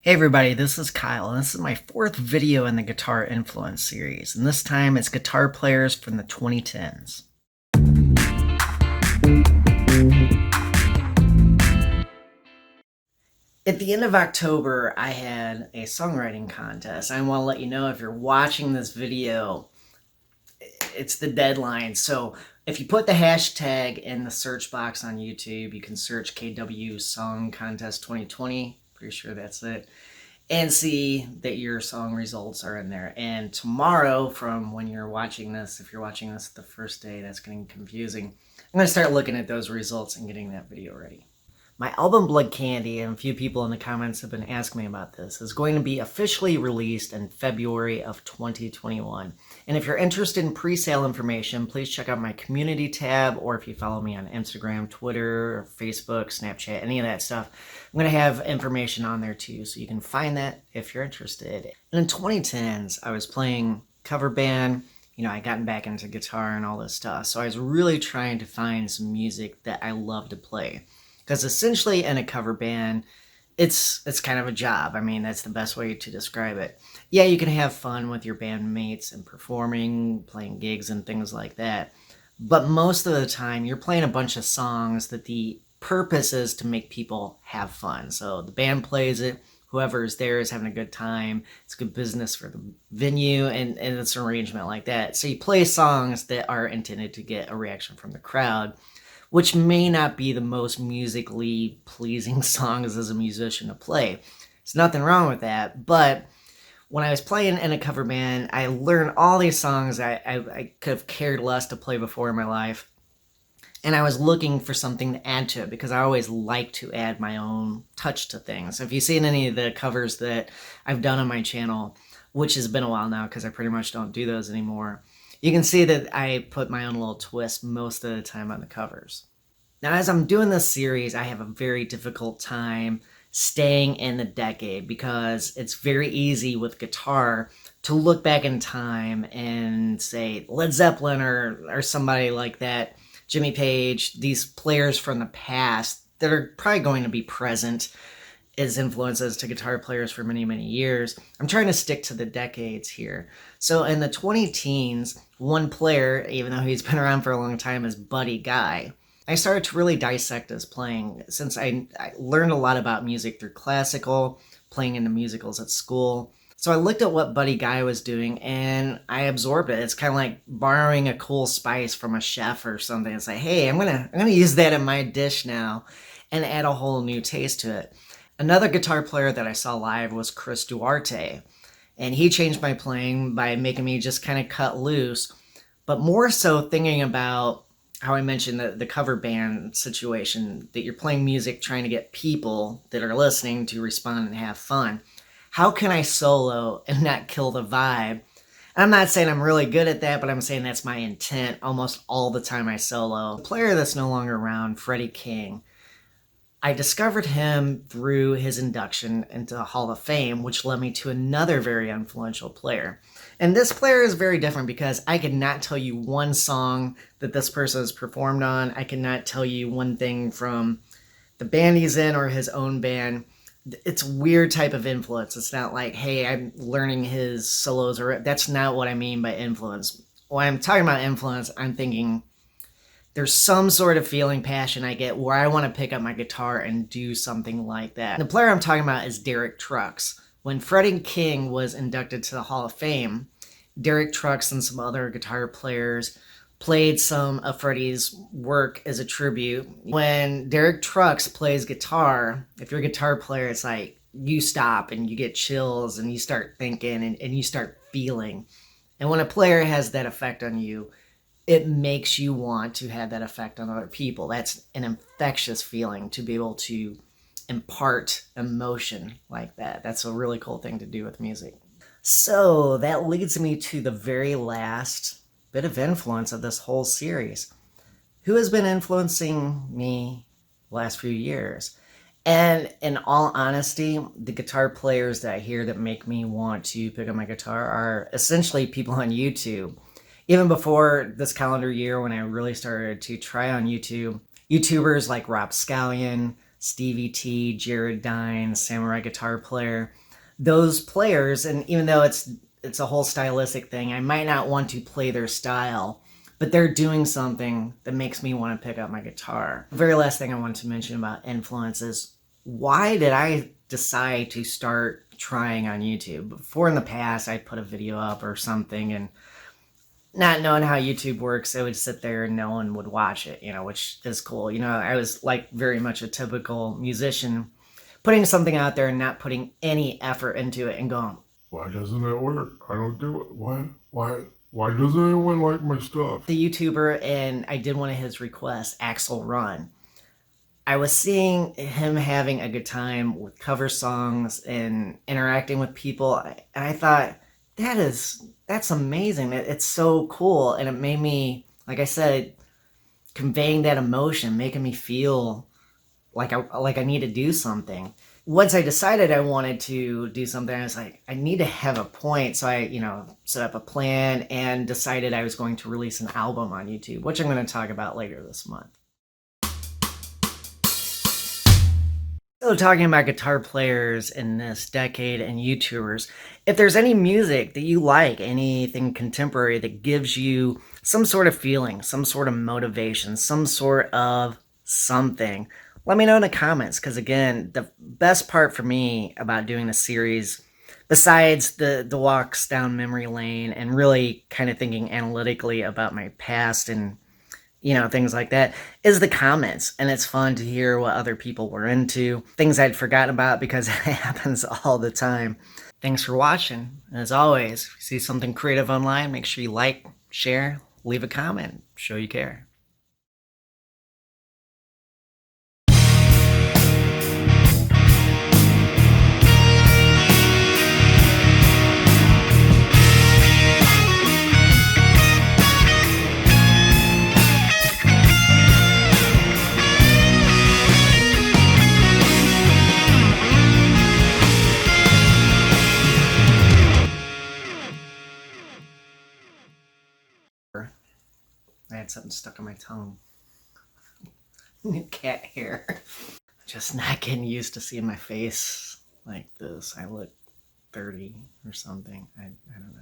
Hey everybody, this is Kyle, and this is my fourth video in the Guitar Influence series, and this time it's guitar players from the 2010s. At the end of October, I had a songwriting contest. I want to let you know, if you're watching this video, it's the deadline. So if you put the hashtag in the search box on YouTube, you can search KW Song Contest 2020. Pretty sure that's it. And see that your song results are in there. And tomorrow, from when you're watching this, if you're watching this the first day, that's getting confusing, I'm going to start looking at those results and getting that video ready. My album Blood Candy, and a few people in the comments have been asking me about this, is going to be officially released in February of 2021. And if you're interested in pre-sale information, please check out my community tab, or if you follow me on Instagram, Twitter, Facebook, Snapchat, any of that stuff, I'm going to have information on there too, so you can find that if you're interested. And in 2010s, I was playing cover band. I gotten back into guitar and all this stuff, so I was really trying to find some music that I love to play. Because essentially in a cover band, it's kind of a job. I mean, that's the best way to describe it. Yeah, you can have fun with your bandmates and performing, playing gigs and things like that. But most of the time, you're playing a bunch of songs that the purpose is to make people have fun. So the band plays it, whoever is there is having a good time. It's good business for the venue, and it's an arrangement like that. So you play songs that are intended to get a reaction from the crowd, which may not be the most musically pleasing songs as a musician to play. There's nothing wrong with that, but when I was playing in a cover band, I learned all these songs I could have cared less to play before in my life, and I was looking for something to add to it, because I always like to add my own touch to things. If you've seen any of the covers that I've done on my channel, which has been a while now because I pretty much don't do those anymore, you can see that I put my own little twist most of the time on the covers. Now, as I'm doing this series, I have a very difficult time staying in the decade, because it's very easy with guitar to look back in time and say Led Zeppelin or somebody like that, Jimmy Page, these players from the past that are probably going to be present as influences to guitar players for many, many years. I'm trying to stick to the decades here. So in the 2010s, one player, even though he's been around for a long time, is Buddy Guy. I started to really dissect his playing, since I learned a lot about music through classical, playing in the musicals at school. So I looked at what Buddy Guy was doing, and I absorbed it. It's kind of like borrowing a cool spice from a chef or something. It's like, hey, I'm gonna use that in my dish now and add a whole new taste to it. Another guitar player that I saw live was Chris Duarte, and he changed my playing by making me just kind of cut loose, but more so thinking about how I mentioned the cover band situation, that you're playing music trying to get people that are listening to respond and have fun. How can I solo and not kill the vibe? I'm not saying I'm really good at that, but I'm saying that's my intent almost all the time I solo. A player that's no longer around, Freddie King, I discovered him through his induction into the Hall of Fame, which led me to another very influential player. And this player is very different, because I could not tell you one song that this person has performed on. I cannot tell you one thing from the band he's in or his own band. It's a weird type of influence. It's not like, hey, I'm learning his solos, or that's not what I mean by influence. When I'm talking about influence, I'm thinking there's some sort of feeling, passion I get where I want to pick up my guitar and do something like that. And the player I'm talking about is Derek Trucks. When Freddie King was inducted to the Hall of Fame, Derek Trucks and some other guitar players played some of Freddie's work as a tribute. When Derek Trucks plays guitar, if you're a guitar player, it's like you stop and you get chills and you start thinking and you start feeling. And when a player has that effect on you, it makes you want to have that effect on other people. That's an infectious feeling, to be able to impart emotion like that. That's a really cool thing to do with music. So that leads me to the very last bit of influence of this whole series. Who has been influencing me the last few years? And in all honesty, the guitar players that I hear that make me want to pick up my guitar are essentially people on YouTube. Even before this calendar year, when I really started to try on YouTube, YouTubers like Rob Scallion, Stevie T, Jared Dines, Samurai Guitar Player. Those players, and even though it's a whole stylistic thing, I might not want to play their style, but they're doing something that makes me want to pick up my guitar. The very last thing I wanted to mention about influence is, why did I decide to start trying on YouTube? Before, in the past, I'd put a video up or something, and not knowing how YouTube works, I would sit there and no one would watch it, which is cool. I was like very much a typical musician, putting something out there and not putting any effort into it and going, why doesn't it work? I don't do it. Why doesn't anyone like my stuff? The YouTuber, and I did one of his requests, Axel Run. I was seeing him having a good time with cover songs and interacting with people, and I thought, that's amazing. It's so cool, and it made me, like I said, conveying that emotion, making me feel like I need to do something. Once I decided I wanted to do something, I was like, I need to have a point. So I, set up a plan and decided I was going to release an album on YouTube, which I'm going to talk about later this month. So, talking about guitar players in this decade and YouTubers, if there's any music that you like, anything contemporary that gives you some sort of feeling, some sort of motivation, some sort of something, let me know in the comments. Because again, the best part for me about doing the series, besides the walks down memory lane and really kind of thinking analytically about my past and things like that, is the comments. And it's fun to hear what other people were into, things I'd forgotten about, because it happens all the time. Thanks for watching. And as always, if you see something creative online, make sure you like, share, leave a comment, show you care. I had something stuck on my tongue. New cat hair. Just not getting used to seeing my face like this. I look 30 or something. I don't know.